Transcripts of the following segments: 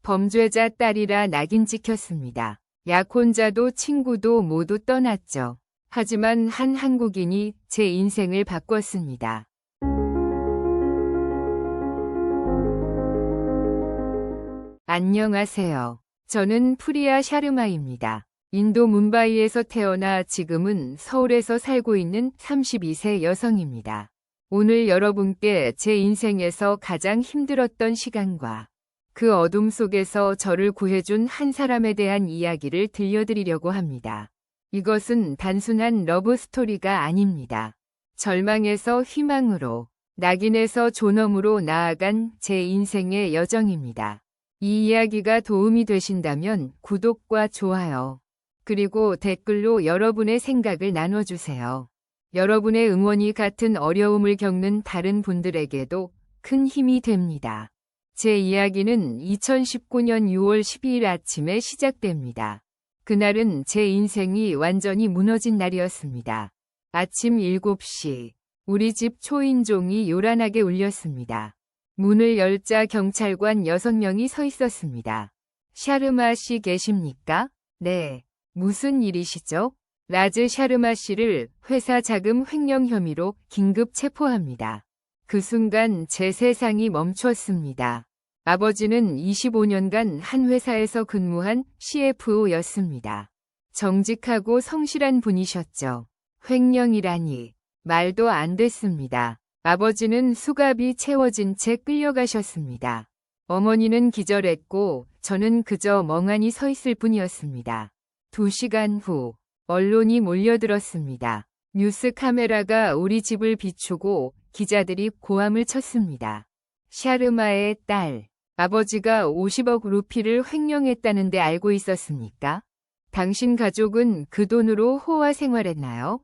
범죄자 딸이라 낙인 찍혔습니다. 약혼자도 친구도 모두 떠났죠. 하지만 한 한국인이 제 인생을 바꿨습니다. 안녕하세요. 저는 프리야 샤르마입니다. 인도 뭄바이에서 태어나 지금은 서울에서 살고 있는 32세 여성입니다. 오늘 여러분께 제 인생에서 가장 힘들었던 시간과 그 어둠 속에서 저를 구해준 한 사람에 대한 이야기를 들려드리려고 합니다. 이것은 단순한 러브 스토리가 아닙니다. 절망에서 희망으로, 낙인에서 존엄으로 나아간 제 인생의 여정입니다. 이 이야기가 도움이 되신다면 구독과 좋아요, 그리고 댓글로 여러분의 생각을 나눠주세요. 여러분의 응원이 같은 어려움을 겪는 다른 분들에게도 큰 힘이 됩니다. 제 이야기는 2019년 6월 12일 아침에 시작됩니다. 그날은 제 인생이 완전히 무너진 날이었습니다. 아침 7시, 우리 집 초인종이 요란하게 울렸습니다. 문을 열자 경찰관 6명이 서 있었습니다. 샤르마 씨 계십니까? 네. 무슨 일이시죠? 라즈 샤르마 씨를 회사 자금 횡령 혐의로 긴급 체포합니다. 그 순간 제 세상이 멈췄습니다. 아버지는 25년간 한 회사에서 근무한 CFO였습니다. 정직하고 성실한 분이셨죠. 횡령이라니 말도 안 됐습니다. 아버지는 수갑이 채워진 채 끌려가셨습니다. 어머니는 기절했고 저는 그저 멍하니 서 있을 뿐이었습니다. 2시간 후 언론이 몰려들었습니다. 뉴스 카메라가 우리 집을 비추고 기자들이 고함을 쳤습니다. 샤르마의 딸, 아버지가 50억 루피를 횡령했다는데 알고 있었습니까? 당신 가족은 그 돈으로 호화 생활했나요?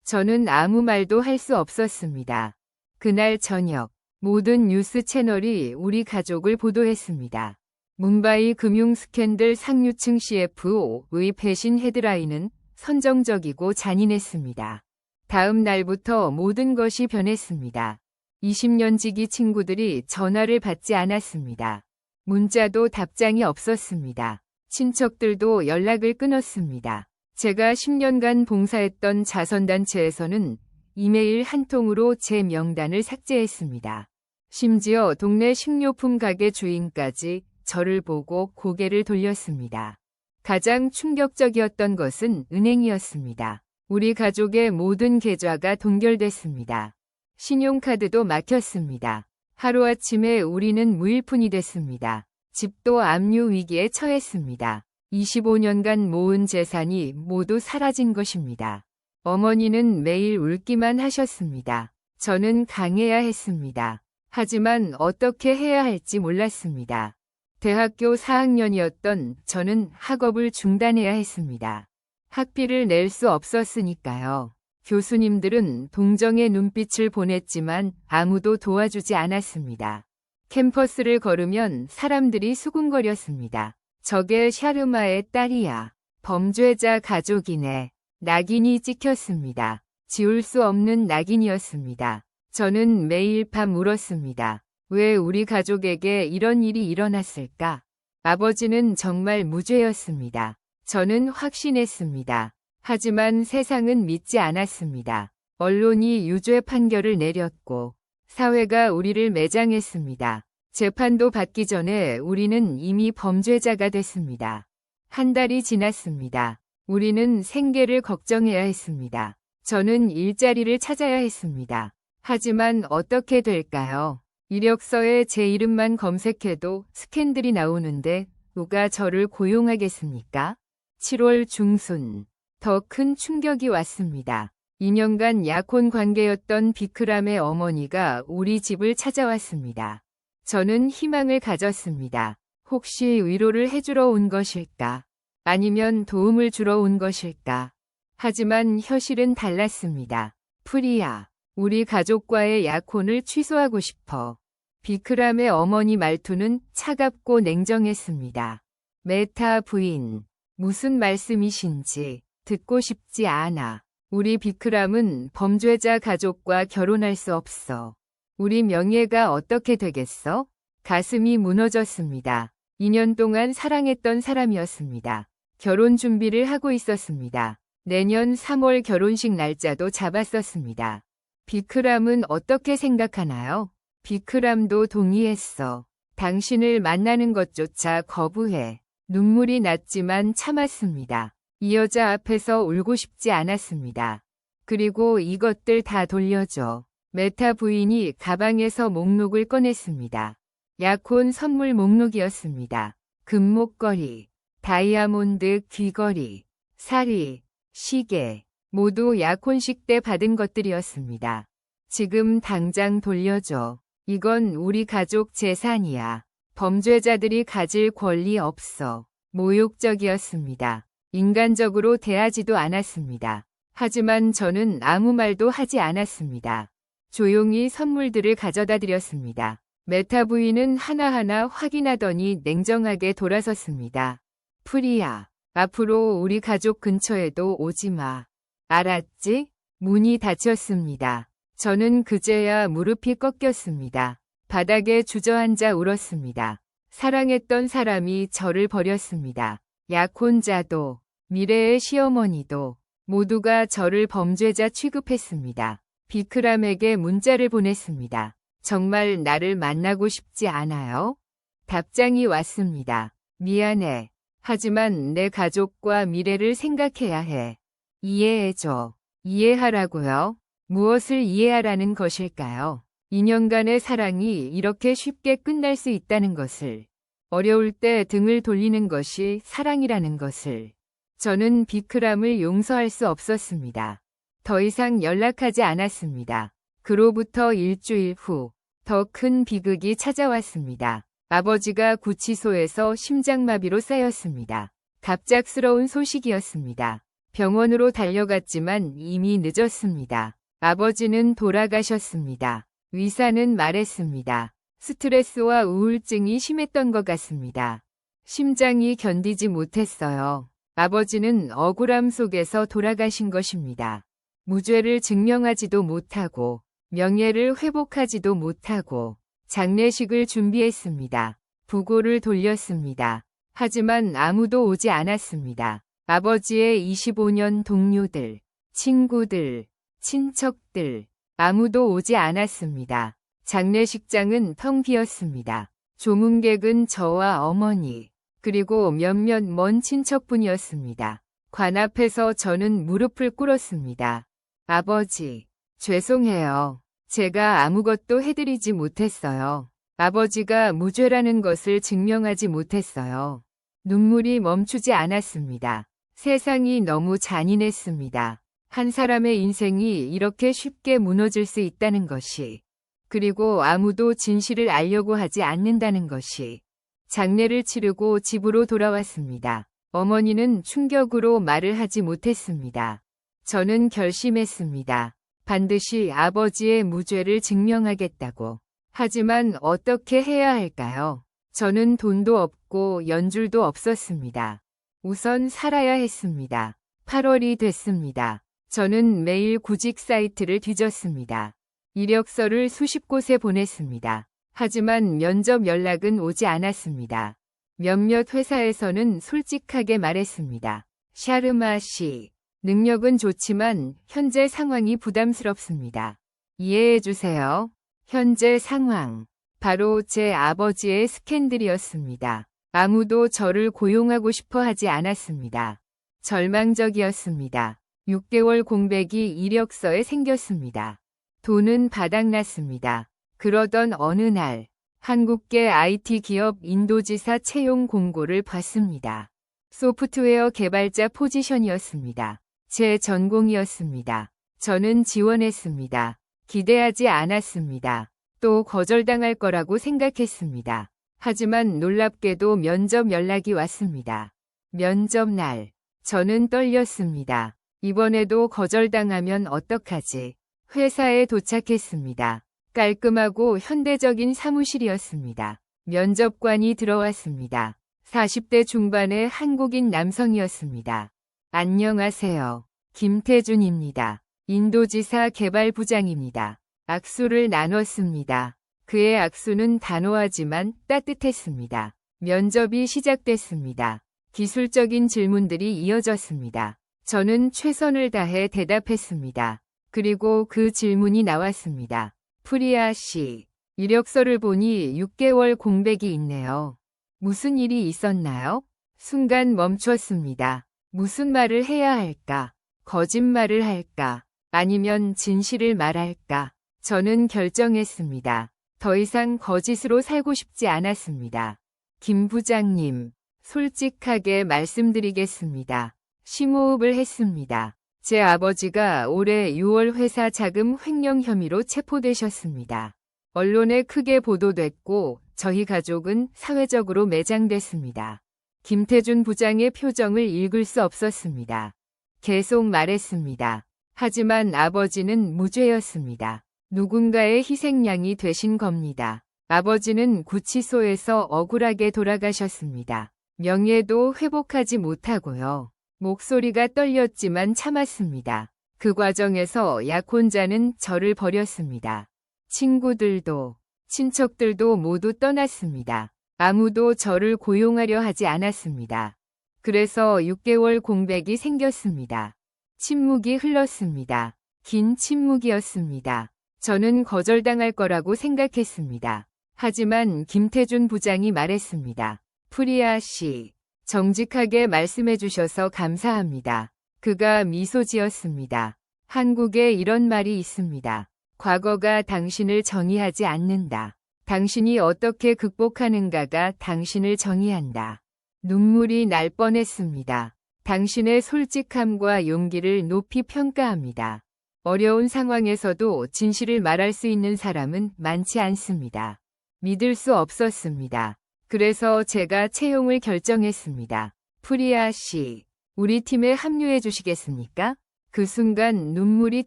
저는 아무 말도 할 수 없었습니다. 그날 저녁, 모든 뉴스 채널이 우리 가족을 보도했습니다. 뭄바이 금융 스캔들 상류층 CFO의 배신 헤드라인은 선정적이고 잔인했습니다. 다음 날부터 모든 것이 변했습니다. 20년 지기 친구들이 전화를 받지 않았습니다. 문자도 답장이 없었습니다. 친척들도 연락을 끊었습니다. 제가 10년간 봉사했던 자선단체에서는 이메일 한 통으로 제 명단을 삭제했습니다. 심지어 동네 식료품 가게 주인까지 저를 보고 고개를 돌렸습니다. 가장 충격적이었던 것은 은행이었습니다. 우리 가족의 모든 계좌가 동결됐습니다. 신용카드도 막혔습니다. 하루아침에 우리는 무일푼이 됐습니다. 집도 압류 위기에 처했습니다. 25년간 모은 재산이 모두 사라진 것입니다. 어머니는 매일 울기만 하셨습니다. 저는 강해야 했습니다. 하지만 어떻게 해야 할지 몰랐습니다. 대학교 4학년이었던 저는 학업을 중단해야 했습니다. 학비를 낼 수 없었으니까요. 교수님들은 동정의 눈빛을 보냈지만 아무도 도와주지 않았습니다. 캠퍼스를 걸으면 사람들이 수군거렸습니다. 저게 샤르마의 딸이야. 범죄자 가족이네. 낙인이 찍혔습니다. 지울 수 없는 낙인이었습니다. 저는 매일 밤 울었습니다. 왜 우리 가족에게 이런 일이 일어났을까? 아버지는 정말 무죄였습니다. 저는 확신했습니다. 하지만 세상은 믿지 않았습니다. 언론이 유죄 판결을 내렸고 사회가 우리를 매장했습니다. 재판도 받기 전에 우리는 이미 범죄자가 됐습니다. 한 달이 지났습니다. 우리는 생계를 걱정해야 했습니다. 저는 일자리를 찾아야 했습니다. 하지만 어떻게 될까요? 이력서에 제 이름만 검색해도 스캔들이 나오는데 누가 저를 고용하겠습니까? 7월 중순, 더 큰 충격이 왔습니다. 2년간 약혼 관계였던 비크람의 어머니가 우리 집을 찾아왔습니다. 저는 희망을 가졌습니다. 혹시 위로를 해주러 온 것일까? 아니면 도움을 주러 온 것일까? 하지만 현실은 달랐습니다. 프리야, 우리 가족과의 약혼을 취소하고 싶어. 비크람의 어머니 말투는 차갑고 냉정했습니다. 메타 부인, 무슨 말씀이신지 듣고 싶지 않아. 우리 비크람은 범죄자 가족과 결혼할 수 없어. 우리 명예가 어떻게 되겠어? 가슴이 무너졌습니다. 2년 동안 사랑했던 사람이었습니다. 결혼 준비를 하고 있었습니다. 내년 3월 결혼식 날짜도 잡았었습니다. 비크람은 어떻게 생각하나요? 비크람도 동의했어. 당신을 만나는 것조차 거부해. 눈물이 났지만 참았습니다. 이 여자 앞에서 울고 싶지 않았습니다. 그리고 이것들 다 돌려줘. 메타 부인이 가방에서 목록을 꺼냈습니다. 약혼 선물 목록이었습니다. 금목걸이, 다이아몬드 귀걸이, 사리, 시계, 모두 약혼식 때 받은 것들이었습니다. 지금 당장 돌려줘. 이건 우리 가족 재산이야. 범죄자들이 가질 권리 없어. 모욕적이었습니다. 인간적으로 대하지도 않았습니다. 하지만 저는 아무 말도 하지 않았습니다. 조용히 선물들을 가져다 드렸습니다. 메타 부인은 하나하나 확인하더니 냉정하게 돌아섰습니다. 프리야, 앞으로 우리 가족 근처에도 오지 마. 알았지? 문이 닫혔습니다. 저는 그제야 무릎이 꺾였습니다. 바닥에 주저앉아 울었습니다. 사랑했던 사람이 저를 버렸습니다. 약혼자도, 미래의 시어머니도 모두가 저를 범죄자 취급했습니다. 비크람에게 문자를 보냈습니다. 정말 나를 만나고 싶지 않아요? 답장이 왔습니다. 미안해. 하지만 내 가족과 미래를 생각해야 해. 이해해줘. 이해하라고요? 무엇을 이해하라는 것일까요? 2년간의 사랑이 이렇게 쉽게 끝날 수 있다는 것을, 어려울 때 등을 돌리는 것이 사랑이라는 것을. 저는 비크람을 용서할 수 없었습니다. 더 이상 연락하지 않았습니다. 그로부터 일주일 후, 더 큰 비극이 찾아왔습니다. 아버지가 구치소에서 심장마비로 쌓였습니다. 갑작스러운 소식이었습니다. 병원으로 달려갔지만 이미 늦었습니다. 아버지는 돌아가셨습니다. 의사는 말했습니다. 스트레스와 우울증이 심했던 것 같습니다. 심장이 견디지 못했어요. 아버지는 억울함 속에서 돌아가신 것입니다. 무죄를 증명하지도 못하고 명예를 회복하지도 못하고 장례식을 준비했습니다. 부고를 돌렸습니다. 하지만 아무도 오지 않았습니다. 아버지의 25년 동료들, 친구들, 친척들, 아무도 오지 않았습니다. 장례식장은 텅 비었습니다. 조문객은 저와 어머니, 그리고 몇몇 먼 친척뿐이었습니다. 관 앞에서 저는 무릎을 꿇었습니다. 아버지, 죄송해요. 제가 아무것도 해드리지 못했어요. 아버지가 무죄라는 것을 증명하지 못했어요. 눈물이 멈추지 않았습니다. 세상이 너무 잔인했습니다. 한 사람의 인생이 이렇게 쉽게 무너질 수 있다는 것이, 그리고 아무도 진실을 알려고 하지 않는다는 것이. 장례를 치르고 집으로 돌아왔습니다. 어머니는 충격으로 말을 하지 못했습니다. 저는 결심했습니다. 반드시 아버지의 무죄를 증명하겠다고. 하지만 어떻게 해야 할까요? 저는 돈도 없고 연줄도 없었습니다. 우선 살아야 했습니다. 8월이 됐습니다. 저는 매일 구직 사이트를 뒤졌습니다. 이력서를 수십 곳에 보냈습니다. 하지만 면접 연락은 오지 않았습니다. 몇몇 회사에서는 솔직하게 말했습니다. 샤르마 씨, 능력은 좋지만 현재 상황이 부담스럽습니다. 이해해 주세요. 현재 상황, 바로 제 아버지의 스캔들이었습니다. 아무도 저를 고용하고 싶어 하지 않았습니다. 절망적이었습니다. 6개월 공백이 이력서에 생겼습니다. 돈은 바닥났습니다. 그러던 어느 날, 한국계 IT 기업 인도지사 채용 공고를 봤습니다. 소프트웨어 개발자 포지션이었습니다. 제 전공이었습니다. 저는 지원했습니다. 기대하지 않았습니다. 또 거절당할 거라고 생각했습니다. 하지만 놀랍게도 면접 연락이 왔습니다. 면접 날, 저는 떨렸습니다. 이번에도 거절당하면 어떡하지? 회사에 도착했습니다. 깔끔하고 현대적인 사무실이었습니다. 면접관이 들어왔습니다. 40대 중반의 한국인 남성이었습니다. 안녕하세요. 김태준입니다. 인도지사 개발부장입니다. 악수를 나눴습니다. 그의 악수는 단호하지만 따뜻했습니다. 면접이 시작됐습니다. 기술적인 질문들이 이어졌습니다. 저는 최선을 다해 대답했습니다. 그리고 그 질문이 나왔습니다. 프리아 씨, 이력서를 보니 6개월 공백이 있네요. 무슨 일이 있었나요? 순간 멈췄습니다. 무슨 말을 해야 할까? 거짓말을 할까? 아니면 진실을 말할까? 저는 결정했습니다. 더 이상 거짓으로 살고 싶지 않았습니다. 김 부장님, 솔직하게 말씀드리겠습니다. 심호흡을 했습니다. 제 아버지가 올해 6월 회사 자금 횡령 혐의로 체포되셨습니다. 언론에 크게 보도됐고 저희 가족은 사회적으로 매장됐습니다. 김태준 부장의 표정을 읽을 수 없었습니다. 계속 말했습니다. 하지만 아버지는 무죄였습니다. 누군가의 희생양이 되신 겁니다. 아버지는 구치소에서 억울하게 돌아가셨습니다. 명예도 회복하지 못하고요. 목소리가 떨렸지만 참았습니다. 그 과정에서 약혼자는 저를 버렸습니다. 친구들도, 친척들도 모두 떠났습니다. 아무도 저를 고용하려 하지 않았습니다. 그래서 6개월 공백이 생겼습니다. 침묵이 흘렀습니다. 긴 침묵이었습니다. 저는 거절당할 거라고 생각했습니다. 하지만 김태준 부장이 말했습니다. 프리아 씨, 정직하게 말씀해 주셔서 감사합니다. 그가 미소 지었습니다. 한국에 이런 말이 있습니다. 과거가 당신을 정의하지 않는다. 당신이 어떻게 극복하는가가 당신을 정의한다. 눈물이 날 뻔했습니다. 당신의 솔직함과 용기를 높이 평가합니다. 어려운 상황에서도 진실을 말할 수 있는 사람은 많지 않습니다. 믿을 수 없었습니다. 그래서 제가 채용을 결정했습니다. 프리아 씨, 우리 팀에 합류해 주시겠습니까? 그 순간 눈물이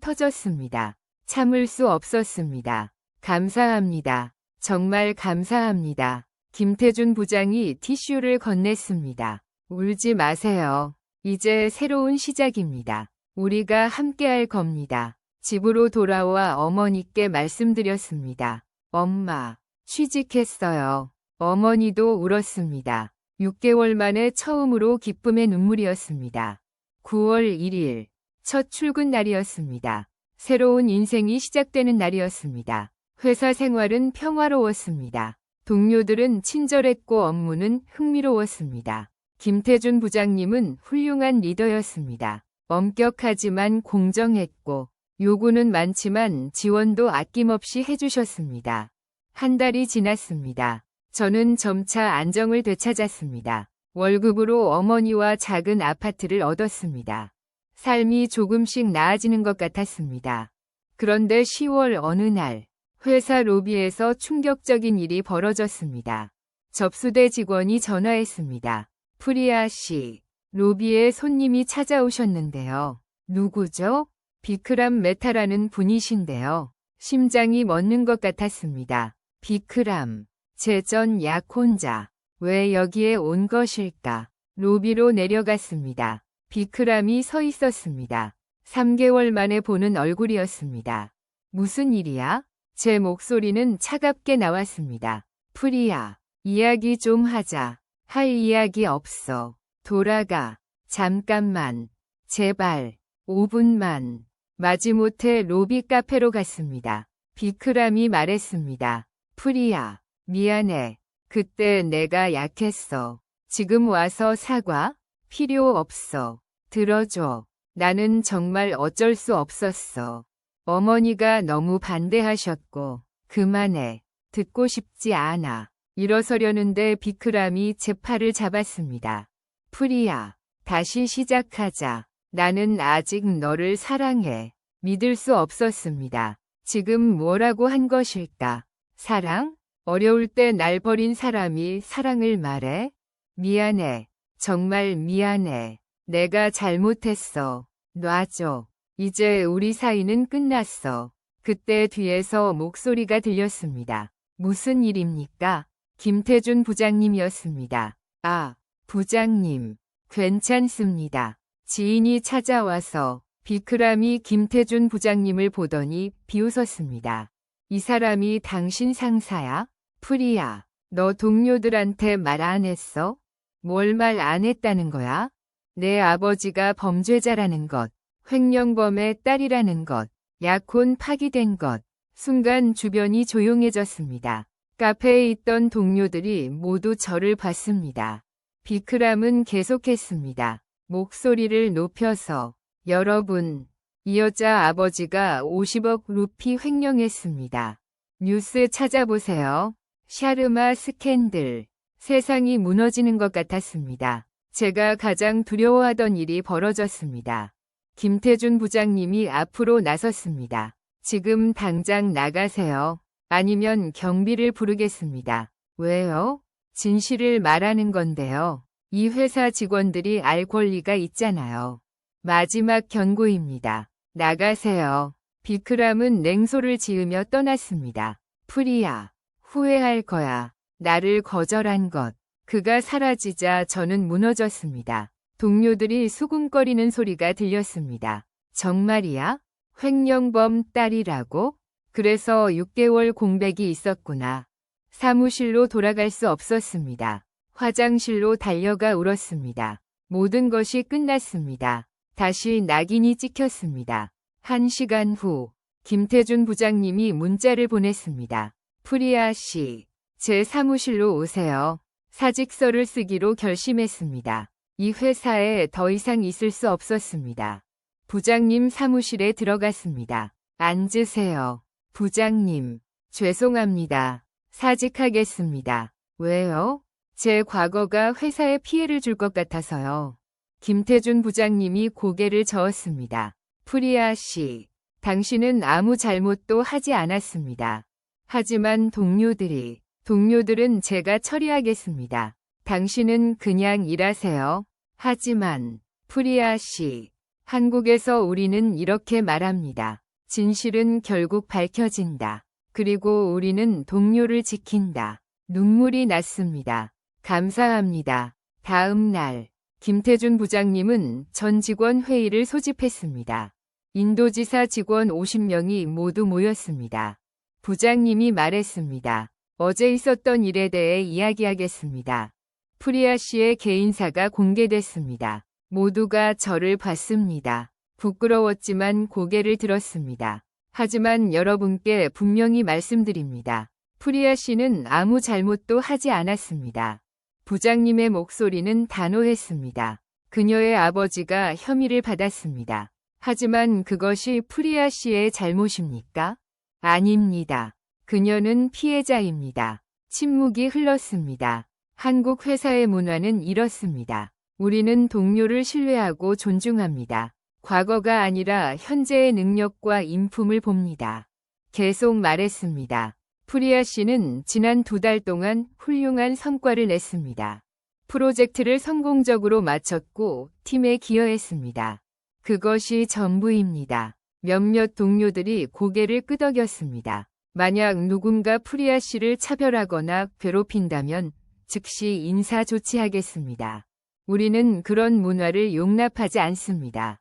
터졌습니다. 참을 수 없었습니다. 감사합니다. 정말 감사합니다. 김태준 부장이 티슈를 건넸습니다. 울지 마세요. 이제 새로운 시작입니다. 우리가 함께할 겁니다. 집으로 돌아와 어머니께 말씀드렸습니다. 엄마, 취직했어요. 어머니도 울었습니다. 6개월 만에 처음으로 기쁨의 눈물이었습니다. 9월 1일, 첫 출근 날이었습니다. 새로운 인생이 시작되는 날이었습니다. 회사 생활은 평화로웠습니다. 동료들은 친절했고 업무는 흥미로웠습니다. 김태준 부장님은 훌륭한 리더였습니다. 엄격하지만 공정했고 요구는 많지만 지원도 아낌없이 해주셨습니다. 한 달이 지났습니다. 저는 점차 안정을 되찾았습니다. 월급으로 어머니와 작은 아파트를 얻었습니다. 삶이 조금씩 나아지는 것 같았습니다. 그런데 10월 어느 날 회사 로비에서 충격적인 일이 벌어졌습니다. 접수대 직원이 전화했습니다. 프리아 씨, 로비에 손님이 찾아오셨는데요. 누구죠? 비크람 메타라는 분이신데요. 심장이 멎는 것 같았습니다. 비크람, 제 전 약혼자. 왜 여기에 온 것일까? 로비로 내려갔습니다. 비크람이 서 있었습니다. 3개월 만에 보는 얼굴이었습니다. 무슨 일이야? 제 목소리는 차갑게 나왔습니다. 프리야, 이야기 좀 하자. 할 이야기 없어. 돌아가. 잠깐만. 제발. 5분만. 마지못해 로비 카페로 갔습니다. 비크람이 말했습니다. 프리야, 미안해. 그때 내가 약했어. 지금 와서 사과? 필요 없어. 들어줘. 나는 정말 어쩔 수 없었어. 어머니가 너무 반대하셨고, 그만해. 듣고 싶지 않아. 일어서려는데 비크람이 제 팔을 잡았습니다. 프리야, 다시 시작하자. 나는 아직 너를 사랑해. 믿을 수 없었습니다. 지금 뭐라고 한 것일까? 사랑? 어려울 때 날 버린 사람이 사랑을 말해? 미안해. 정말 미안해. 내가 잘못했어. 놔줘. 이제 우리 사이는 끝났어. 그때 뒤에서 목소리가 들렸습니다. 무슨 일입니까? 김태준 부장님이었습니다. 아, 부장님. 괜찮습니다. 지인이 찾아와서 비크람이 김태준 부장님을 보더니 비웃었습니다. 이 사람이 당신 상사야? 프리야, 너 동료들한테 말 안 했어? 뭘 말 안 했다는 거야? 내 아버지가 범죄자라는 것, 횡령범의 딸이라는 것, 약혼 파기된 것. 순간 주변이 조용해졌습니다. 카페에 있던 동료들이 모두 저를 봤습니다. 비크람은 계속했습니다. 목소리를 높여서 여러분, 이 여자 아버지가 50억 루피 횡령했습니다. 뉴스 찾아보세요. 샤르마 스캔들. 세상이 무너지는 것 같았습니다. 제가 가장 두려워하던 일이 벌어졌습니다. 김태준 부장님이 앞으로 나섰습니다. 지금 당장 나가세요. 아니면 경비를 부르겠습니다. 왜요? 진실을 말하는 건데요. 이 회사 직원들이 알 권리가 있잖아요. 마지막 경고입니다. 나가세요. 비크람은 냉소를 지으며 떠났습니다. 프리야, 후회할 거야. 나를 거절한 것. 그가 사라지자 저는 무너졌습니다. 동료들이 수군거리는 소리가 들렸습니다. 정말이야? 횡령범 딸이라고? 그래서 6개월 공백이 있었구나. 사무실로 돌아갈 수 없었습니다. 화장실로 달려가 울었습니다. 모든 것이 끝났습니다. 다시 낙인이 찍혔습니다. 1시간 후, 김태준 부장님이 문자를 보냈습니다. 프리아 씨, 제 사무실로 오세요. 사직서를 쓰기로 결심했습니다. 이 회사에 더 이상 있을 수 없었습니다. 부장님 사무실에 들어갔습니다. 앉으세요. 부장님, 죄송합니다. 사직하겠습니다. 왜요? 제 과거가 회사에 피해를 줄 것 같아서요. 김태준 부장님이 고개를 저었습니다. 프리아 씨, 당신은 아무 잘못도 하지 않았습니다. 하지만 동료들은 제가 처리하겠습니다. 당신은 그냥 일하세요. 하지만, 프리아 씨, 한국에서 우리는 이렇게 말합니다. 진실은 결국 밝혀진다. 그리고 우리는 동료를 지킨다. 눈물이 났습니다. 감사합니다. 다음 날, 김태준 부장님은 전 직원 회의를 소집했습니다. 인도지사 직원 50명이 모두 모였습니다. 부장님이 말했습니다. 어제 있었던 일에 대해 이야기하겠습니다. 프리아 씨의 개인사가 공개됐습니다. 모두가 저를 봤습니다. 부끄러웠지만 고개를 들었습니다. 하지만 여러분께 분명히 말씀드립니다. 프리아 씨는 아무 잘못도 하지 않았습니다. 부장님의 목소리는 단호했습니다. 그녀의 아버지가 혐의를 받았습니다. 하지만 그것이 프리아 씨의 잘못입니까? 아닙니다. 그녀는 피해자입니다. 침묵이 흘렀습니다. 한국 회사의 문화는 이렇습니다. 우리는 동료를 신뢰하고 존중합니다. 과거가 아니라 현재의 능력과 인품을 봅니다. 계속 말했습니다. 프리아 씨는 지난 2달 동안 훌륭한 성과를 냈습니다. 프로젝트를 성공적으로 마쳤고 팀에 기여했습니다. 그것이 전부입니다. 몇몇 동료들이 고개를 끄덕였습니다. 만약 누군가 프리아 씨를 차별하거나 괴롭힌다면 즉시 인사 조치하겠습니다. 우리는 그런 문화를 용납하지 않습니다.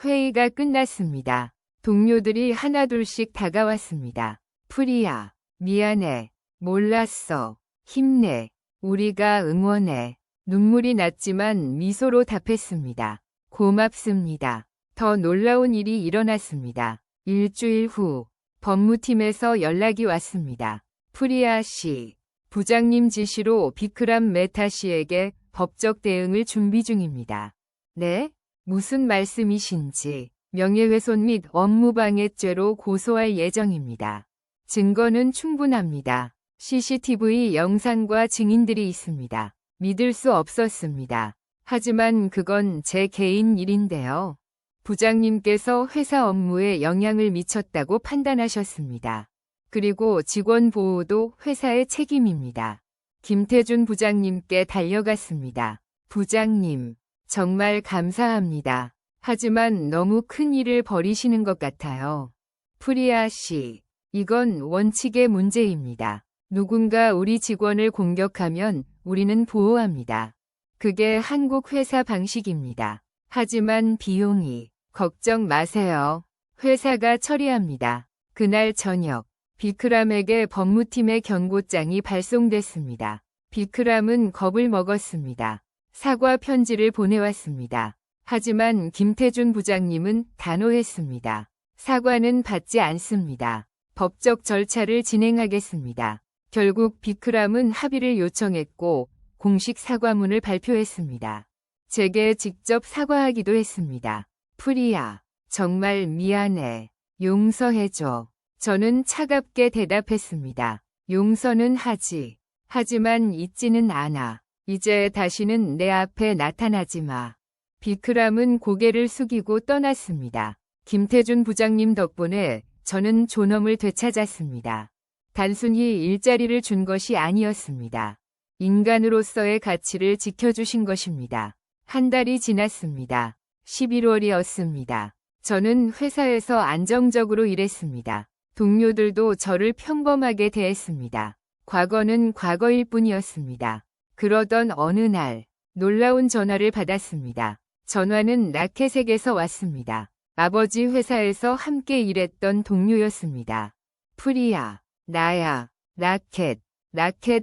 회의가 끝났습니다. 동료들이 하나둘씩 다가왔습니다. 프리야, 미안해. 몰랐어. 힘내. 우리가 응원해. 눈물이 났지만 미소로 답했습니다. 고맙습니다. 더 놀라운 일이 일어났습니다. 일주일 후 법무팀에서 연락이 왔습니다. 프리아 씨, 부장님 지시로 비크람 메타 씨에게 법적 대응을 준비 중입니다. 네? 무슨 말씀이신지. 명예훼손 및 업무방해죄로 고소할 예정입니다. 증거는 충분합니다. CCTV 영상과 증인들이 있습니다. 믿을 수 없었습니다. 하지만 그건 제 개인 일인데요. 부장님께서 회사 업무에 영향을 미쳤다고 판단하셨습니다. 그리고 직원 보호도 회사의 책임입니다. 김태준 부장님께 달려갔습니다. 부장님, 정말 감사합니다. 하지만 너무 큰 일을 벌이시는 것 같아요. 프리아 씨, 이건 원칙의 문제입니다. 누군가 우리 직원을 공격하면 우리는 보호합니다. 그게 한국 회사 방식입니다. 하지만 비용이, 걱정 마세요. 회사가 처리합니다. 그날 저녁, 비크람에게 법무팀의 경고장이 발송됐습니다. 비크람은 겁을 먹었습니다. 사과 편지를 보내왔습니다. 하지만 김태준 부장님은 단호했습니다. 사과는 받지 않습니다. 법적 절차를 진행하겠습니다. 결국 비크람은 합의를 요청했고 공식 사과문을 발표했습니다. 제게 직접 사과하기도 했습니다. 프리야, 정말 미안해. 용서해줘. 저는 차갑게 대답했습니다. 용서는 하지. 하지만 잊지는 않아. 이제 다시는 내 앞에 나타나지 마. 비크람은 고개를 숙이고 떠났습니다. 김태준 부장님 덕분에 저는 존엄을 되찾았습니다. 단순히 일자리를 준 것이 아니었습니다. 인간으로서의 가치를 지켜주신 것입니다. 한 달이 지났습니다. 11월이었습니다. 저는 회사에서 안정적으로 일했습니다. 동료들도 저를 평범하게 대했습니다. 과거는 과거일 뿐이었습니다. 그러던 어느 날 놀라운 전화를 받았습니다. 전화는 라켓에게서 왔습니다. 아버지 회사에서 함께 일했던 동료였습니다. 프리야, 나야, 라켓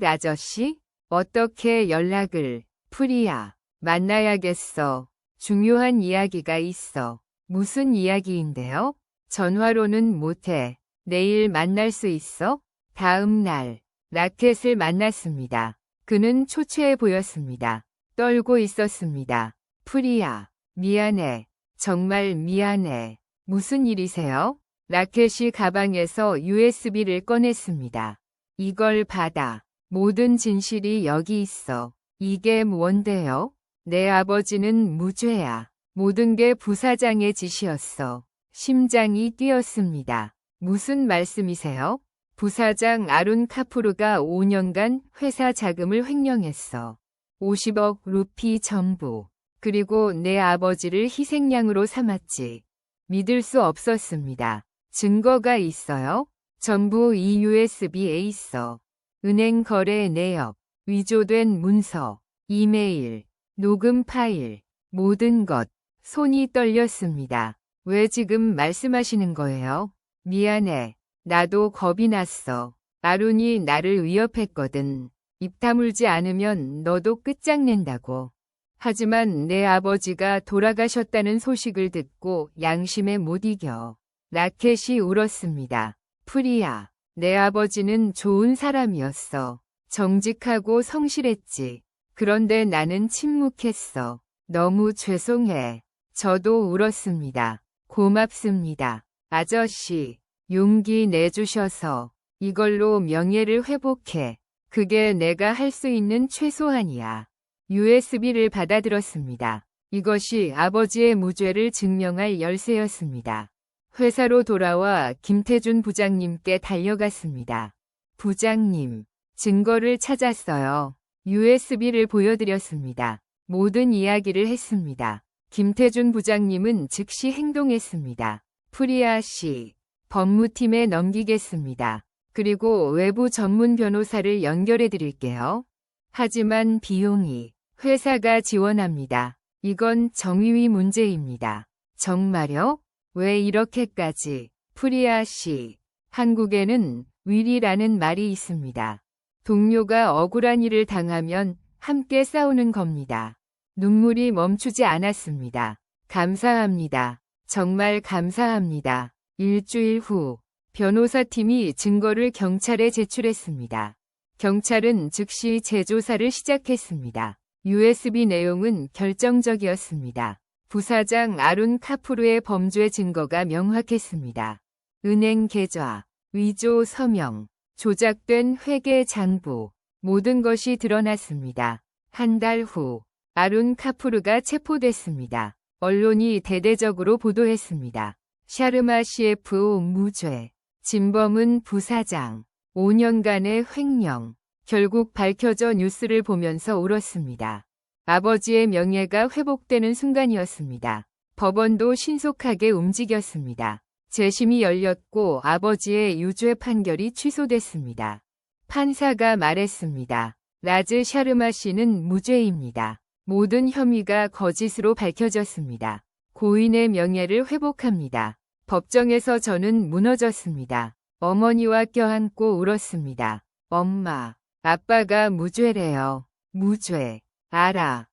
아저씨? 어떻게 연락을? 프리야, 만나야겠어. 중요한 이야기가 있어. 무슨 이야기인데요? 전화로는 못해. 내일 만날 수 있어? 다음 날, 라켓을 만났습니다. 그는 초췌해 보였습니다. 떨고 있었습니다. 프리야, 미안해. 정말 미안해. 무슨 일이세요? 라켓이 가방에서 USB를 꺼냈습니다. 이걸 받아. 모든 진실이 여기 있어. 이게 뭔데요? 내 아버지는 무죄야. 모든 게 부사장의 짓이었어. 심장이 뛰었습니다. 무슨 말씀이세요? 부사장 아룬 카푸르가 5년간 회사 자금을 횡령했어. 50억 루피 전부. 그리고 내 아버지를 희생양으로 삼았지. 믿을 수 없었습니다. 증거가 있어요? 전부 이 USB에 있어. 은행 거래 내역, 위조된 문서, 이메일, 녹음 파일, 모든 것. 손이 떨렸습니다. 왜 지금 말씀하시는 거예요? 미안해. 나도 겁이 났어. 아룬이 나를 위협했거든. 입 다물지 않으면 너도 끝장낸다고. 하지만 내 아버지가 돌아가셨다는 소식을 듣고 양심에 못 이겨. 라켓이 울었습니다. 프리야, 내 아버지는 좋은 사람이었어. 정직하고 성실했지. 그런데 나는 침묵했어. 너무 죄송해. 저도 울었습니다. 고맙습니다. 아저씨, 용기 내주셔서 이걸로 명예를 회복해. 그게 내가 할 수 있는 최소한이야. USB를 받아들었습니다. 이것이 아버지의 무죄를 증명할 열쇠였습니다. 회사로 돌아와 김태준 부장님께 달려갔습니다. 부장님, 증거를 찾았어요. USB를 보여드렸습니다. 모든 이야기를 했습니다. 김태준 부장님은 즉시 행동했습니다. 프리아 씨, 법무팀에 넘기겠습니다. 그리고 외부 전문 변호사를 연결해 드릴게요. 하지만 비용이 회사가 지원합니다. 이건 정의위 문제입니다. 정말요? 왜 이렇게까지? 프리아 씨, 한국에는 위리라는 말이 있습니다. 동료가 억울한 일을 당하면 함께 싸우는 겁니다. 눈물이 멈추지 않았습니다. 감사합니다. 정말 감사합니다. 일주일 후 변호사팀이 증거를 경찰에 제출했습니다. 경찰은 즉시 재조사를 시작했습니다. USB 내용은 결정적이었습니다. 부사장 아룬 카푸르의 범죄 증거가 명확했습니다. 은행 계좌, 위조 서명, 조작된 회계 장부, 모든 것이 드러났습니다. 한 달 후, 아룬 카푸르가 체포됐습니다. 언론이 대대적으로 보도했습니다. 샤르마 CFO 무죄, 진범은 부사장, 5년간의 횡령. 결국 밝혀져 뉴스를 보면서 울었습니다. 아버지의 명예가 회복되는 순간이었습니다. 법원도 신속하게 움직였습니다. 재심이 열렸고 아버지의 유죄 판결이 취소됐습니다. 판사가 말했습니다. 라즈 샤르마 씨는 무죄입니다. 모든 혐의가 거짓으로 밝혀졌습니다. 고인의 명예를 회복합니다. 법정에서 저는 무너졌습니다. 어머니와 껴안고 울었습니다. 엄마, 아빠가 무죄래요. 무죄. 알아.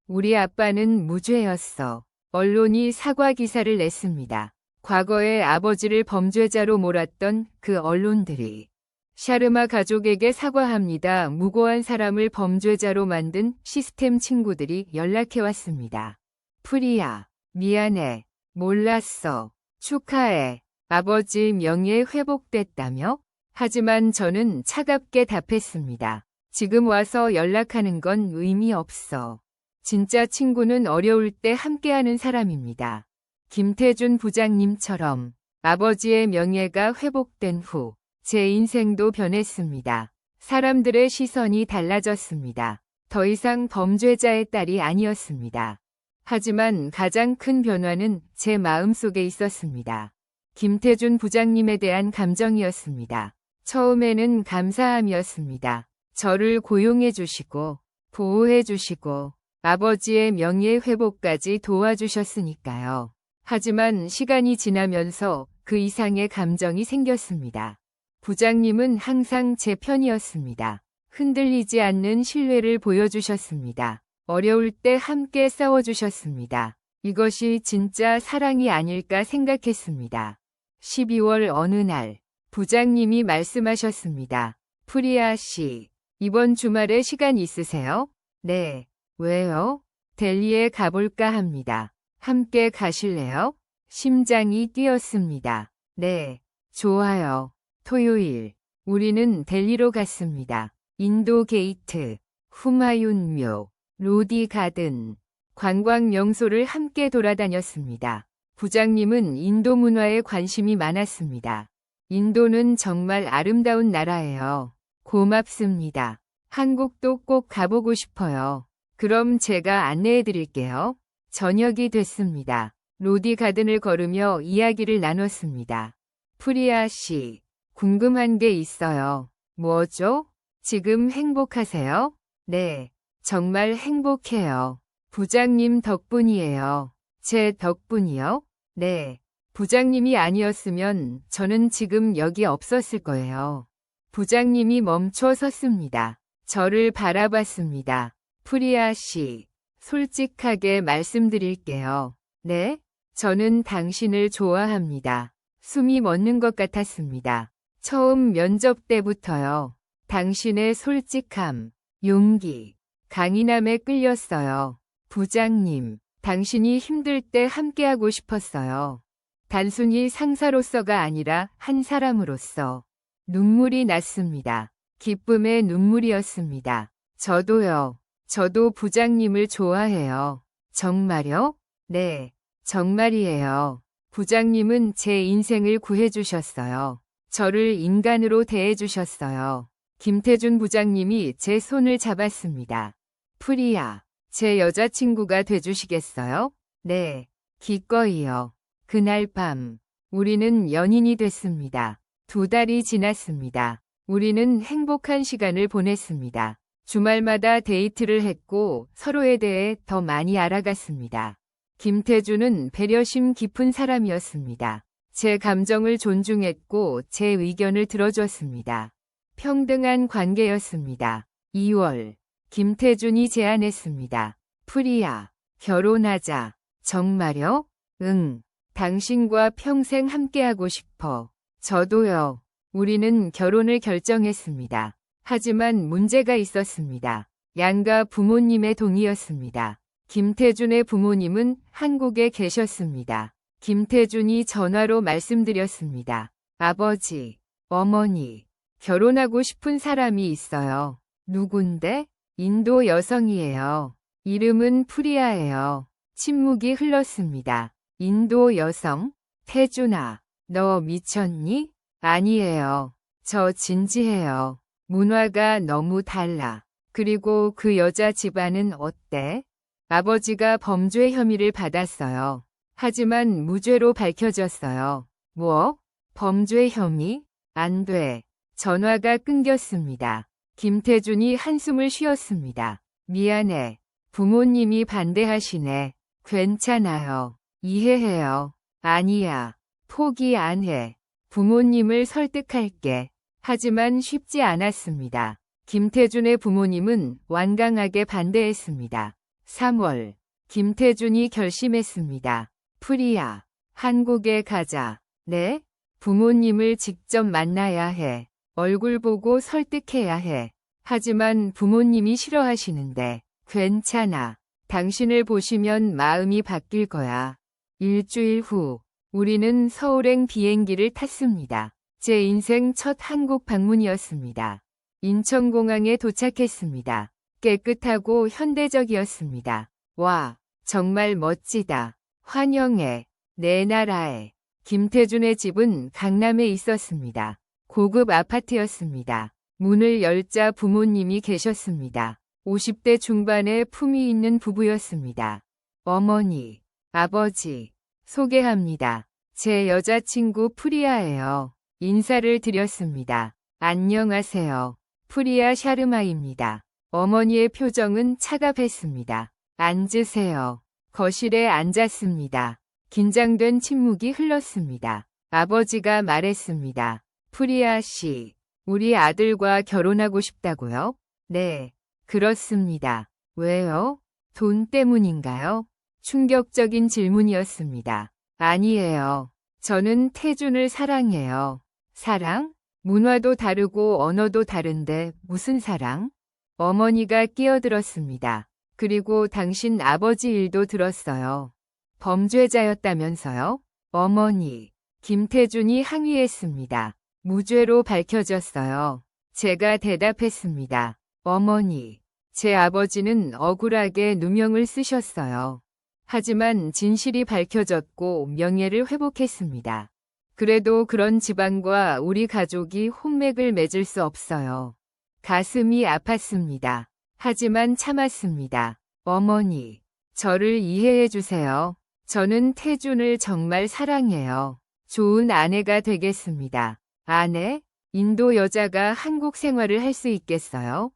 우리 아빠는 무죄였어. 언론이 사과 기사를 냈습니다. 과거에 아버지를 범죄자로 몰았던 그 언론들이 샤르마 가족에게 사과합니다. 무고한 사람을 범죄자로 만든 시스템 친구들이 연락해왔습니다. 프리야, 미안해. 몰랐어. 축하해. 아버지 명예 회복됐다며? 하지만 저는 차갑게 답했습니다. 지금 와서 연락하는 건 의미 없어. 진짜 친구는 어려울 때 함께하는 사람입니다. 김태준 부장님처럼 아버지의 명예가 회복된 후 제 인생도 변했습니다. 사람들의 시선이 달라졌습니다. 더 이상 범죄자의 딸이 아니었습니다. 하지만 가장 큰 변화는 제 마음속에 있었습니다. 김태준 부장님에 대한 감정이었습니다. 처음에는 감사함이었습니다. 저를 고용해 주시고 보호해 주시고 아버지의 명예 회복까지 도와주셨으니까요. 하지만 시간이 지나면서 그 이상의 감정이 생겼습니다. 부장님은 항상 제 편이었습니다. 흔들리지 않는 신뢰를 보여주셨습니다. 어려울 때 함께 싸워주셨습니다. 이것이 진짜 사랑이 아닐까 생각했습니다. 12월 어느 날 부장님이 말씀하셨습니다. 프리아 씨, 이번 주말에 시간 있으세요? 네. 왜요? 델리에 가볼까 합니다. 함께 가실래요? 심장이 뛰었습니다. 네. 좋아요. 토요일, 우리는 델리로 갔습니다. 인도 게이트, 후마윤 묘, 로디 가든, 관광 명소를 함께 돌아다녔습니다. 부장님은 인도 문화에 관심이 많았습니다. 인도는 정말 아름다운 나라예요. 고맙습니다. 한국도 꼭 가보고 싶어요. 그럼 제가 안내해 드릴게요. 저녁이 됐습니다. 로디 가든을 걸으며 이야기를 나눴습니다. 프리아 씨, 궁금한 게 있어요. 뭐죠? 지금 행복하세요? 네, 정말 행복해요. 부장님 덕분이에요. 제 덕분이요? 네, 부장님이 아니었으면 저는 지금 여기 없었을 거예요. 부장님이 멈춰 섰습니다. 저를 바라봤습니다. 프리아 씨, 솔직하게 말씀드릴게요. 네? 저는 당신을 좋아합니다. 숨이 멎는 것 같았습니다. 처음 면접 때부터요. 당신의 솔직함, 용기, 강인함에 끌렸어요. 부장님, 당신이 힘들 때 함께하고 싶었어요. 단순히 상사로서가 아니라 한 사람으로서. 눈물이 났습니다. 기쁨의 눈물이었습니다. 저도요. 저도 부장님을 좋아해요. 정말요? 네, 정말이에요. 부장님은 제 인생을 구해주셨어요. 저를 인간으로 대해주셨어요. 김태준 부장님이 제 손을 잡았습니다. 프리야, 제 여자친구가 돼주시겠어요? 네, 기꺼이요. 그날 밤, 우리는 연인이 됐습니다. 2달이 지났습니다. 우리는 행복한 시간을 보냈습니다. 주말마다 데이트를 했고 서로에 대해 더 많이 알아갔습니다. 김태준은 배려심 깊은 사람이었습니다. 제 감정을 존중했고 제 의견을 들어줬습니다. 평등한 관계였습니다. 2월, 김태준이 제안했습니다. 프리야, 결혼하자. 정말요? 응. 당신과 평생 함께하고 싶어. 저도요. 우리는 결혼을 결정했습니다. 하지만 문제가 있었습니다. 양가 부모님의 동의였습니다. 김태준의 부모님은 한국에 계셨습니다. 김태준이 전화로 말씀드렸습니다. 아버지, 어머니, 결혼하고 싶은 사람이 있어요. 누군데? 인도 여성이에요. 이름은 프리아예요. 침묵이 흘렀습니다. 인도 여성? 태준아, 너 미쳤니? 아니에요. 저 진지해요. 문화가 너무 달라. 그리고 그 여자 집안은 어때? 아버지가 범죄 혐의를 받았어요. 하지만 무죄로 밝혀졌어요. 뭐? 범죄 혐의? 안 돼. 전화가 끊겼습니다. 김태준이 한숨을 쉬었습니다. 미안해. 부모님이 반대하시네. 괜찮아요. 이해해요. 아니야. 포기 안 해. 부모님을 설득할게. 하지만 쉽지 않았습니다. 김태준의 부모님은 완강하게 반대했습니다. 3월, 김태준이 결심했습니다. 프리야, 한국에 가자. 네? 부모님을 직접 만나야 해. 얼굴 보고 설득해야 해. 하지만 부모님이 싫어하시는데. 괜찮아. 당신을 보시면 마음이 바뀔 거야. 일주일 후, 우리는 서울행 비행기를 탔습니다. 제 인생 첫 한국 방문이었습니다. 인천공항에 도착했습니다. 깨끗하고 현대적이었습니다. 와, 정말 멋지다. 환영해. 내 나라에. 김태준의 집은 강남에 있었습니다. 고급 아파트였습니다. 문을 열자 부모님이 계셨습니다. 50대 중반의 품위 있는 부부였습니다. 어머니, 아버지, 소개합니다. 제 여자친구 프리아예요. 인사를 드렸습니다. 안녕하세요. 프리아 샤르마입니다. 어머니의 표정은 차갑했습니다. 앉으세요. 거실에 앉았습니다. 긴장된 침묵이 흘렀습니다. 아버지가 말했습니다. 프리아 씨, 우리 아들과 결혼하고 싶다고요? 네, 그렇습니다. 왜요? 돈 때문인가요? 충격적인 질문이었습니다. 아니에요. 저는 태준을 사랑해요. 사랑? 문화도 다르고 언어도 다른데 무슨 사랑? 어머니가 끼어들었습니다. 그리고 당신 아버지 일도 들었어요. 범죄자였다면서요? 어머니, 김태준이 항의했습니다. 무죄로 밝혀졌어요. 제가 대답했습니다. 어머니, 제 아버지는 억울하게 누명을 쓰셨어요. 하지만 진실이 밝혀졌고 명예를 회복했습니다. 그래도 그런 집안과 우리 가족이 혼맥을 맺을 수 없어요. 가슴이 아팠습니다. 하지만 참았습니다. 어머니, 저를 이해해 주세요. 저는 태준을 정말 사랑해요. 좋은 아내가 되겠습니다. 아내? 인도 여자가 한국 생활을 할 수 있겠어요?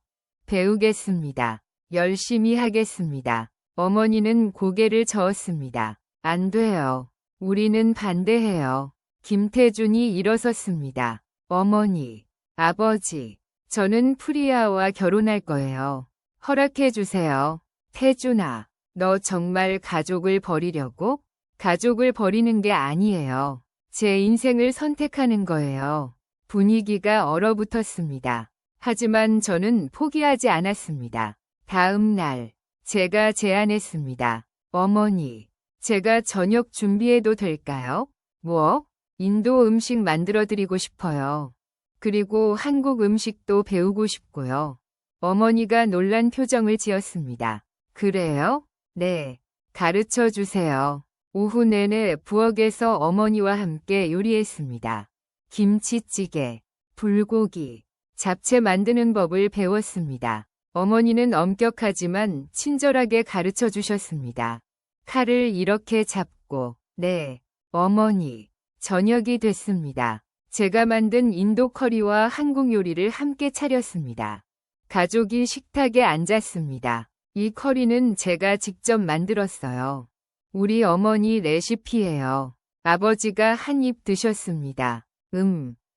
배우겠습니다. 열심히 하겠습니다. 어머니는 고개를 저었습니다. 안 돼요. 우리는 반대해요. 김태준이 일어섰습니다. 어머니, 아버지, 저는 프리아와 결혼할 거예요. 허락해 주세요. 태준아, 너 정말 가족을 버리려고? 가족을 버리는 게 아니에요. 제 인생을 선택하는 거예요. 분위기가 얼어붙었습니다. 하지만 저는 포기하지 않았습니다. 다음 날, 제가 제안했습니다. 어머니, 제가 저녁 준비해도 될까요? 뭐? 인도 음식 만들어드리고 싶어요. 그리고 한국 음식도 배우고 싶고요. 어머니가 놀란 표정을 지었습니다. 그래요? 네. 가르쳐 주세요. 오후 내내 부엌에서 어머니와 함께 요리했습니다. 김치찌개, 불고기, 잡채 만드는 법을 배웠습니다. 어머니는 엄격하지만 친절하게 가르쳐 주셨습니다. 칼을 이렇게 잡고, 네, 어머니, 저녁이 됐습니다. 제가 만든 인도 커리와 한국 요리를 함께 차렸습니다. 가족이 식탁에 앉았습니다. 이 커리는 제가 직접 만들었어요. 우리 어머니 레시피예요. 아버지가 한 입 드셨습니다.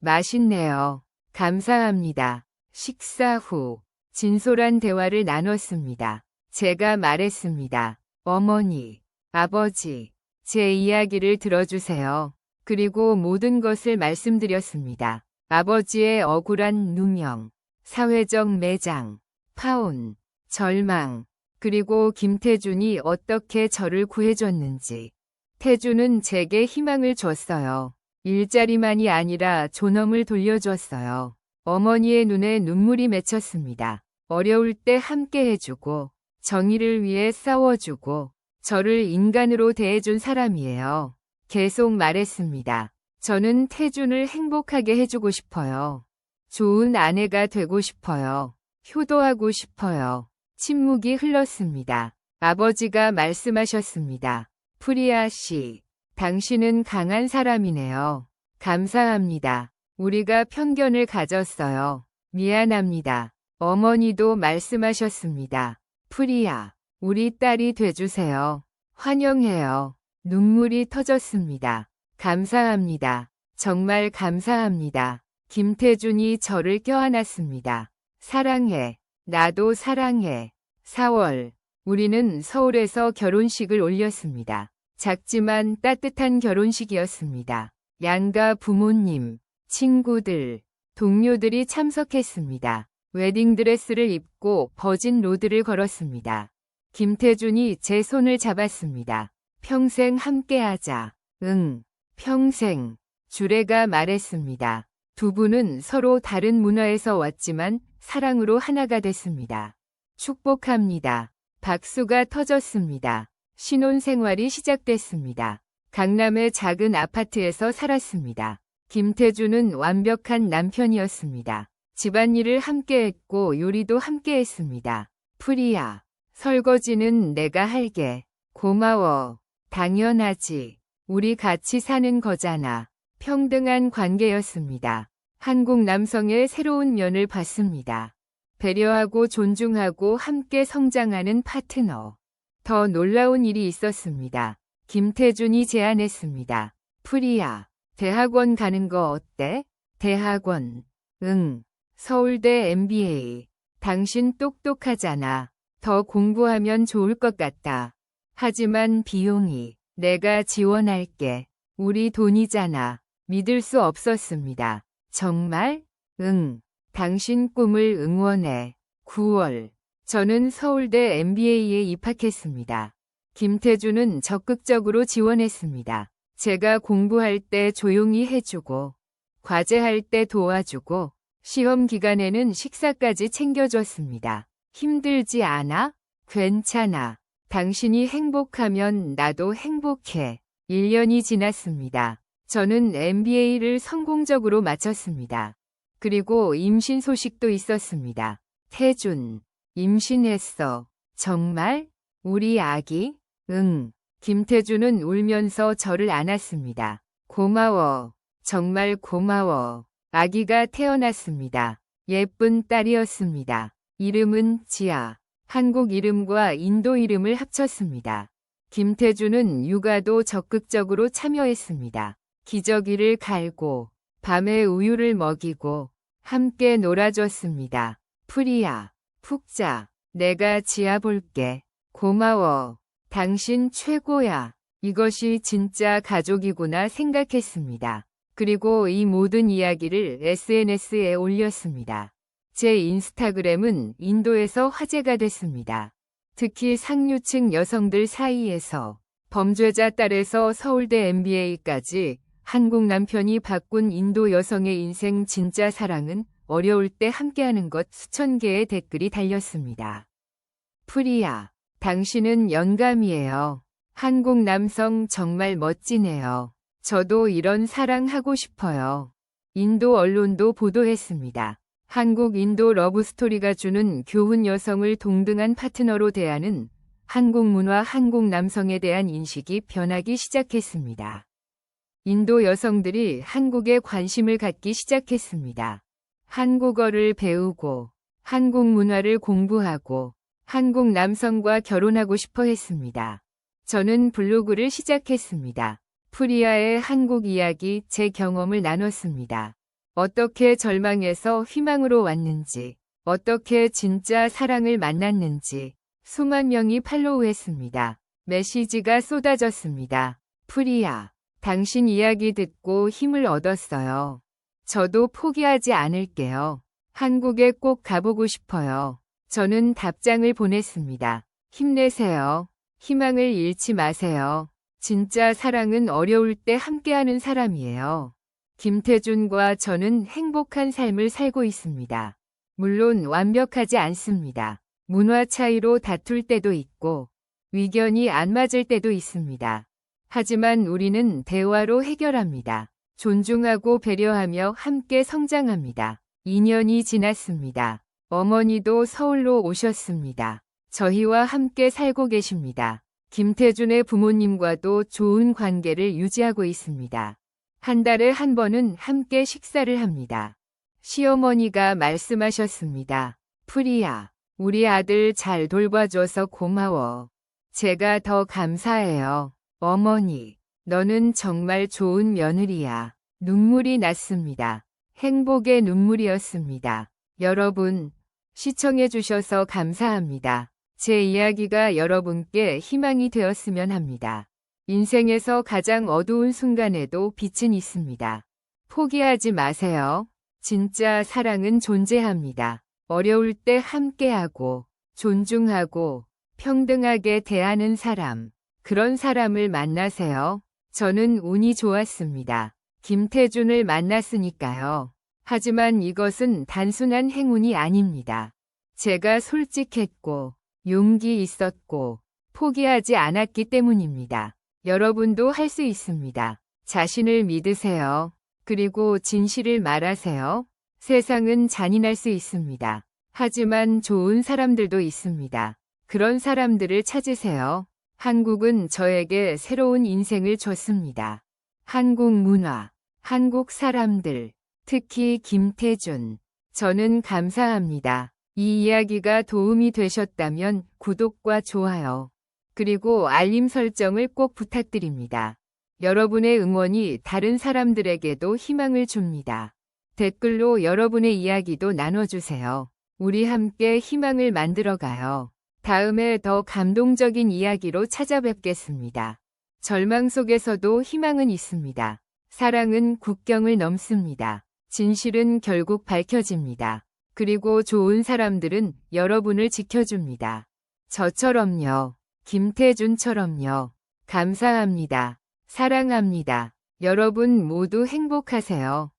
맛있네요. 감사합니다. 식사 후 진솔한 대화를 나눴습니다. 제가 말했습니다. 어머니, 아버지, 제 이야기를 들어주세요. 그리고 모든 것을 말씀드렸습니다. 아버지의 억울한 누명, 사회적 매장, 파혼, 절망, 그리고 김태준이 어떻게 저를 구해줬는지. 태준은 제게 희망을 줬어요. 일자리만이 아니라 존엄을 돌려줬어요. 어머니의 눈에 눈물이 맺혔습니다. 어려울 때 함께 해주고, 정의를 위해 싸워주고, 저를 인간으로 대해준 사람이에요. 계속 말했습니다. 저는 태준을 행복하게 해주고 싶어요. 좋은 아내가 되고 싶어요. 효도하고 싶어요. 침묵이 흘렀습니다. 아버지가 말씀하셨습니다. 프리아 씨, 당신은 강한 사람이네요. 감사합니다. 우리가 편견을 가졌어요. 미안합니다. 어머니도 말씀하셨습니다. 프리아, 우리 딸이 돼주세요. 환영해요. 눈물이 터졌습니다. 감사합니다. 정말 감사합니다. 김태준이 저를 껴안았습니다. 사랑해. 나도 사랑해. 4월. 우리는 서울에서 결혼식을 올렸습니다. 작지만 따뜻한 결혼식이었습니다. 양가 부모님, 친구들, 동료들이 참석했습니다. 웨딩드레스를 입고 버진 로드를 걸었습니다. 김태준이 제 손을 잡았습니다. 평생 함께하자. 응, 평생. 주례가 말했습니다. 두 분은 서로 다른 문화에서 왔지만 사랑으로 하나가 됐습니다. 축복합니다. 박수가 터졌습니다. 신혼생활이 시작됐습니다. 강남의 작은 아파트에서 살았습니다. 김태준은 완벽한 남편이었습니다. 집안일을 함께했고 요리도 함께했습니다. 프리야, 설거지는 내가 할게. 고마워. 당연하지. 우리 같이 사는 거잖아. 평등한 관계였습니다. 한국 남성의 새로운 면을 봤습니다. 배려하고 존중하고 함께 성장하는 파트너. 더 놀라운 일이 있었습니다. 김태준이 제안했습니다. 프리야, 대학원 가는 거 어때? 대학원. 응. 서울대 MBA. 당신 똑똑하잖아. 더 공부하면 좋을 것 같다. 하지만 비용이. 내가 지원할게. 우리 돈이잖아. 믿을 수 없었습니다. 정말? 응. 당신 꿈을 응원해. 9월. 저는 서울대 MBA에 입학했습니다. 김태준은 적극적으로 지원했습니다. 제가 공부할 때 조용히 해주고, 과제할 때 도와주고, 시험 기간에는 식사까지 챙겨줬습니다. 힘들지 않아? 괜찮아. 당신이 행복하면 나도 행복해. 1년이 지났습니다. 저는 MBA를 성공적으로 마쳤습니다. 그리고 임신 소식도 있었습니다. 태준, 임신했어. 정말? 우리 아기? 응. 김태준은 울면서 저를 안았습니다. 고마워. 정말 고마워. 아기가 태어났습니다. 예쁜 딸이었습니다. 이름은 지아. 한국 이름과 인도 이름을 합쳤습니다. 김태준은 육아도 적극적으로 참여했습니다. 기저귀를 갈고 밤에 우유를 먹이고 함께 놀아줬습니다. 프리야, 푹 자. 내가 지아 볼게. 고마워. 당신 최고야. 이것이 진짜 가족이구나 생각했습니다. 그리고 이 모든 이야기를 SNS에 올렸습니다. 제 인스타그램은 인도에서 화제가 됐습니다. 특히 상류층 여성들 사이에서 범죄자 딸에서 서울대 MBA까지 한국 남편이 바꾼 인도 여성의 인생 진짜 사랑은 어려울 때 함께하는 것 수천 개의 댓글이 달렸습니다. 프리야, 당신은 영감이에요. 한국 남성 정말 멋지네요. 저도 이런 사랑하고 싶어요. 인도 언론도 보도했습니다. 한국 인도 러브스토리가 주는 교훈 여성을 동등한 파트너로 대하는 한국 문화 한국 남성에 대한 인식이 변하기 시작했습니다. 인도 여성들이 한국에 관심을 갖기 시작했습니다. 한국어를 배우고 한국 문화를 공부하고 한국 남성과 결혼하고 싶어 했습니다. 저는 블로그를 시작했습니다. 프리아의 한국 이야기 제 경험을 나눴습니다. 어떻게 절망에서 희망으로 왔는지, 어떻게 진짜 사랑을 만났는지 수만 명이 팔로우했습니다. 메시지가 쏟아졌습니다. 프리야, 당신 이야기 듣고 힘을 얻었어요. 저도 포기하지 않을게요. 한국에 꼭 가보고 싶어요. 저는 답장을 보냈습니다. 힘내세요. 희망을 잃지 마세요. 진짜 사랑은 어려울 때 함께하는 사람이에요. 김태준과 저는 행복한 삶을 살고 있습니다. 물론 완벽하지 않습니다. 문화 차이로 다툴 때도 있고 의견이 안 맞을 때도 있습니다. 하지만 우리는 대화로 해결합니다. 존중하고 배려하며 함께 성장합니다. 2년이 지났습니다. 어머니도 서울로 오셨습니다. 저희와 함께 살고 계십니다. 김태준의 부모님과도 좋은 관계를 유지하고 있습니다. 한 달에 한 번은 함께 식사를 합니다. 시어머니가 말씀하셨습니다. 프리야, 우리 아들 잘 돌봐줘서 고마워. 제가 더 감사해요. 어머니, 너는 정말 좋은 며느리야. 눈물이 났습니다. 행복의 눈물이었습니다. 여러분, 시청해주셔서 감사합니다. 제 이야기가 여러분께 희망이 되었으면 합니다. 인생에서 가장 어두운 순간에도 빛은 있습니다. 포기하지 마세요. 진짜 사랑은 존재합니다. 어려울 때 함께하고, 존중하고, 평등하게 대하는 사람. 그런 사람을 만나세요. 저는 운이 좋았습니다. 김태준을 만났으니까요. 하지만 이것은 단순한 행운이 아닙니다. 제가 솔직했고, 용기 있었고, 포기하지 않았기 때문입니다. 여러분도 할 수 있습니다. 자신을 믿으세요. 그리고 진실을 말하세요. 세상은 잔인할 수 있습니다. 하지만 좋은 사람들도 있습니다. 그런 사람들을 찾으세요. 한국은 저에게 새로운 인생을 줬습니다. 한국 문화, 한국 사람들, 특히 김태준. 저는 감사합니다. 이 이야기가 도움이 되셨다면 구독과 좋아요, 그리고 알림 설정을 꼭 부탁드립니다. 여러분의 응원이 다른 사람들에게도 희망을 줍니다. 댓글로 여러분의 이야기도 나눠주세요. 우리 함께 희망을 만들어가요. 다음에 더 감동적인 이야기로 찾아뵙겠습니다. 절망 속에서도 희망은 있습니다. 사랑은 국경을 넘습니다. 진실은 결국 밝혀집니다. 그리고 좋은 사람들은 여러분을 지켜줍니다. 저처럼요. 김태준처럼요. 감사합니다. 사랑합니다. 여러분 모두 행복하세요.